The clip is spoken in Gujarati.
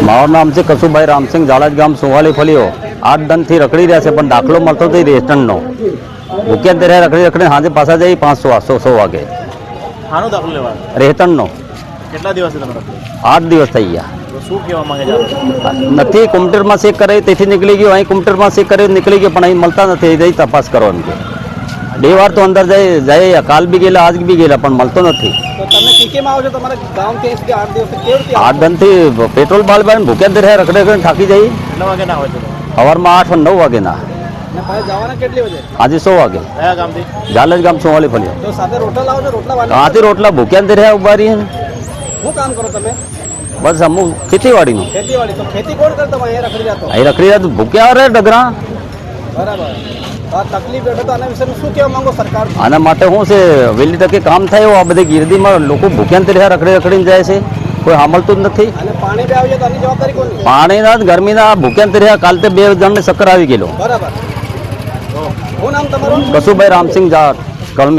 મારું નામ છે કસુભાઈ રામસિંહ, જાલાજ ગામ સુવાલી ફળીઓ. 8 દનથી રખડી રહ્યા છે પણ દાખલો મળતો નથી રેસ્ટનનો. ભૂખ્યા ત્યારે રખડી સાંજે પાછા જઈ 500 વાગે આનો દાખલો લેવાનો રેસ્ટનનો. કેટલા દિવસથી તમે રખડો? 8 દિવસ થઈ ગયા. તો શું કહેવા માંગે છે આપણે? નથી કોમ્પ્યુટરમાં ચેક કરે તેથી નીકળી ગયો, અહીં કોમ્પ્યુટરમાં ચેક કરે નીકળી ગયો, પણ અહીં મળતા નથી. જઈ તપાસ કરો એમ કે 2 વાર તો અંદર જાય કાલ બી ગયેલા આજ બી ગયેલા પણ મળતો નથી. તો તમે ટીકેમાં આવો છો તમારા ગામથી 8 દિવસ કેવી રીતે 8 દનથી પેટ્રોલ બાળ ભૂખ્યા ત્યારે રખડે થાકી જાય. કેટલા વાગે ના હોય છે તમે? સવારમાં 8 અને 9 વાગે ના, ને પાછા જવાના કેટલી વાગે? આજે 100 વાગે. કયા ગામથી? જાલાજ ગામ સુવાલી ફળીઓ. તો સાથે રોટલા લાવો છો? રોટલા વાળી કાંથી રોટલા ભૂખ્યા ત્યારે ઉભા રહીએ ને. શું કામ કરો તમે? બસ અમુક ખેતીવાડીનું. ખેતીવાડી. તો ખેતી કોણ કરે તમે અહીંયા રખડી જતો? અહીં રખડી રહ્યા તો ભૂખ્યા રહે ડગરા. બરાબર. તો આ તકલીફ બેઠો તો આના વિશે શું કહેવા માંગો સરકાર? આના માટે શું છે વહેલી તકે કામ થાય એવું. આ બધી ગીરદીમાં લોકો ભૂખ્યા ત્યારે રખડીને જાય છે, કોઈ સાંભળતું જ નથી. અને પાણી બી આવી જાય તો આની જવાબદારી કોની? પાણીના ગરમીના ભૂખ્યા ત્યારે કાલ તે 2 જણને ચક્કર આવી ગયેલો. બરાબર. શું નામ તમારું? કસુભાઈ રામસિંહ કલમી.